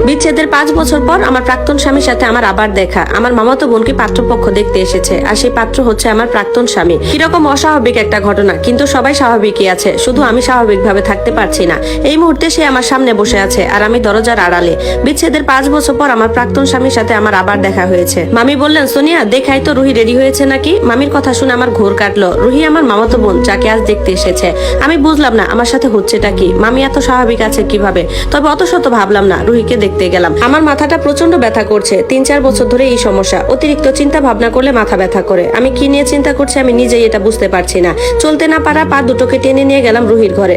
বিচ্ছেদের 5 বছর পর আমার প্রাক্তন স্বামীর সাথে আমার আবার দেখা। আমার মামাতো বোনকে পাত্রপক্ষ দেখতে এসেছে, আর সেই পাত্র হচ্ছে আমার প্রাক্তন স্বামী। কিরকম অস্বাভাবিক একটা ঘটনা, কিন্তু সবাই স্বাভাবিকই আছে, শুধু আমি স্বাভাবিকভাবে থাকতে পারছি না। এই মুহূর্তে সে আমার সামনে বসে আছে আর আমি দরজার আড়ালে। বিচ্ছেদের 5 বছর পর আমার প্রাক্তন স্বামীর সাথে আমার আবার দেখা হয়েছে। মামি বললেন, সোনিয়া দেখাই তো রুহি রেডি হয়েছে নাকি। মামির কথা শুনে আমার ঘোর কাটলো। রুহি আমার মামাতো বোন, যাকে আজ দেখতে এসেছে। আমি বুঝলাম না আমার সাথে হচ্ছেটা কি, মামি এত স্বাভাবিক আছে কিভাবে। তবে অত শত ভাবলাম না, রুহিকে দেখতে গেলাম। আমার মাথাটা প্রচন্ড ব্যথা করছে, 3-4 বছর ধরে এই সমস্যা। অতিরিক্ত চিন্তা ভাবনা করলে মাথা ব্যথা করে। আমি কি নিয়ে চিন্তা করছি আমি নিজেই এটা বুঝতে পারছি না। চলতে না পারা পা দুটোকে টেনে নিয়ে গেলাম রুহির ঘরে।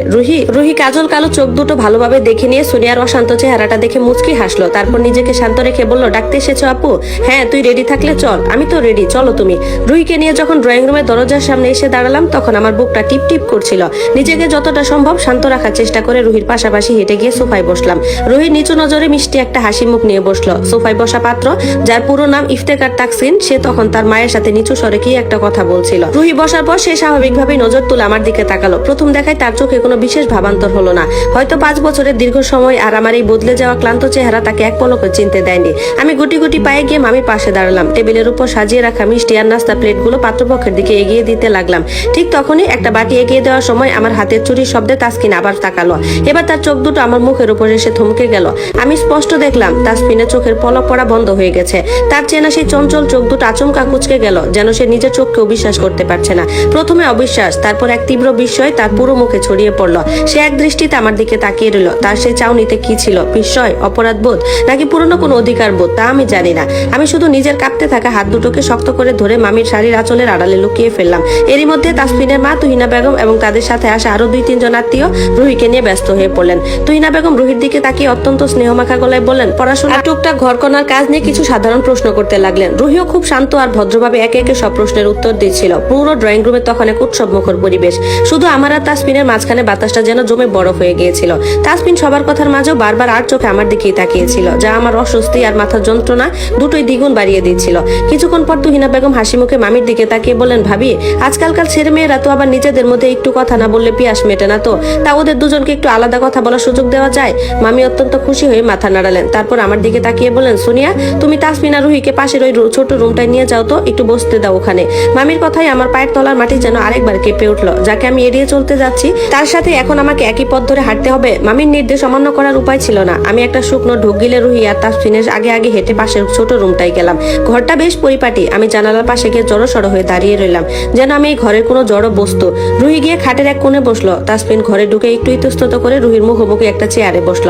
রুহি কাজল কালো চোখ দুটো ভালোভাবে দেখে নিয়ে সোনিয়ার অশান্ত চেহারাটা দেখে মুচকি হাসলো। তারপর নিজেকে শান্ত রেখে বলল, ডাকতে এসেছো আপু? হ্যাঁ, তুই রেডি থাকলে চল। আমি তো রেডি, চলো তুমি। রুহিকে নিয়ে যখন ড্রয়িং রুমের দরজার সামনে এসে দাঁড়ালাম, তখন আমার বুকটা টিপ টিপ করছিল। নিজেকে যতটা সম্ভব শান্ত রাখার চেষ্টা করে রুহির পাশাপাশি হেঁটে গিয়ে সোফায় বসলাম। রুহি নিচু নজরে মিষ্টি একটা হাসি মুখ নিয়ে বসলো। সোফায় বসা পাত্র, যার পুরো নাম ইফতেখার তাকসিন, সে তখন তার মায়ের সাথে নিচু স্বরে কি একটা কথা বলছিল। রুহি বসার পর সে স্বাভাবিকভাবে নজর তুলে আমার দিকে তাকালো। প্রথম দেখায় তার চোখে কোনো বিশেষ ভাবান্তর হলো না। হয়তো 5 বছরের দীর্ঘ সময় আর আমার এই বদলে যাওয়া ক্লান্ত চেহারা তাকে এক পলকে চিনতে দেয়নি। আমি গুটি গুটি পায়ে গিয়ে মামির পাশে দাঁড়ালাম। টেবিলের উপর সাজিয়ে রাখা মিষ্টি আর নাস্তা প্লেটগুলো পাত্রপক্ষের দিকে এগিয়ে দিতে লাগলাম। ঠিক তখনই একটা বাটি এগিয়ে দেওয়ার সময় আমার হাতের চুরির শব্দে তাসকিন আবার তাকালো। এবার তার চোখ দুটো আমার মুখের উপর এসে থমকে গেল। আমি স্পষ্ট দেখলাম তাসকিনের চোখের পলক পড়া বন্ধ হয়ে গেছে। তার চেনা সেই চঞ্চল চোখ দুটো আচমকা কুচকে গেল, যেন সে নিজের চোখকেও বিশ্বাস করতে পারছে না। প্রথমে অবিশ্বাস, তারপর এক তীব্র বিস্ময় তার পুরো মুখে ছড়িয়ে পড়লো। সে এক দৃষ্টিতে আমার দিকে তাকিয়ে রইল। তার সেই চাউনিতে কি ছিল? বিস্ময়, অপরাধ বোধ, নাকি পুরনো কোনো অধিকার বোধ, তা আমি জানি না। আমি শুধু নিজের কাঁপতে থাকা হাত দুটোকে শক্ত করে ধরে মামির শাড়ির আঁচলের আড়ালে লুকিয়ে ফেললাম। এরই মধ্যে তাসফিনের মা তুহিনা বেগম এবং তাদের সাথে আসা আরো 2-3 জন আত্মীয় রুহিকে নিয়ে ব্যস্ত হয়ে পড়লেন। তুহিনা বেগম রুহির দিকে তাকিয়ে অত্যন্ত স্নেহমাখা গলায় বললেন, পড়াশোনা টুকটাক ঘরকন্নার কাজ নিয়ে কিছু সাধারণ প্রশ্ন করতে লাগলেন। রুহিও খুব শান্ত আর ভদ্রভাবে একে একে সব প্রশ্নের উত্তর দিচ্ছিল। পুরো ড্রয়িং রুমে তখন এক উৎসব মুখর পরিবেশ। শুধু আমার আর তাসফিনের মাঝখানে বাতাসটা যেন জমে বরফ হয়ে গিয়েছিল। তাসফিন সবার কথার মাঝেও বারবার আর চোখে আমার দিকেই তাকিয়েছিল, যা আমার অস্বস্তি আর মাথার যন্ত্রণা দুটোই দ্বিগুণ বাড়িয়ে দিচ্ছিল। কিছুক্ষণ পর তুহিনা বেগম হাসি মুখে মামির দিকে তাকিয়ে বলেন, ভাবি, আজকালকার ছেলে মেয়েরা তো আবার নিজেদের মধ্যে একটু কথা না বললে পিয়াস মেটে না, তো তা ওদের দুজনকে একটু আলাদা কথা বলার সুযোগ দেওয়া যায়? মামি অত্যন্ত খুশি হয়ে মাথা নাড়ালেন। তারপর আমার দিকে তাকিয়ে বলেন, সোনিয়া, তুমি তাসফিন আর রুহিকে পাশের ওই ছোট রুমটায় নিয়ে যাও তো, একটু বসতে দাও ওখানে। মামির কথায় আমার পায়ের তলার মাটি যেন আরেকবার কেঁপে উঠলো। যাকে আমি এড়িয়ে চলতে যাচ্ছি, তার সাথে এখন আমাকে একই পথ ধরে হাঁটতে হবে। মামির নির্দেশ অমান্য করার উপায় ছিল না। আমি একটা শুকনো ঢোক গিলে রুহি আর তাসফিনের আগে আগে হেঁটে পাশের ছোট রুমটায় গেলাম। ঘরটা বেশ পরিপাটি। আমি জানালার পাশে গিয়ে জড়সড় হয়ে দাঁড়িয়ে রইলাম, যেন আমি এই ঘরের কোনো জড় বস্তু। রুহি গিয়ে খাটের এক কোণে বসলো। তাসফিন ঘরে ঢুকে একটু ইতস্তত করে রুহির মুখোমুখি একটা চেয়ারে বসলো।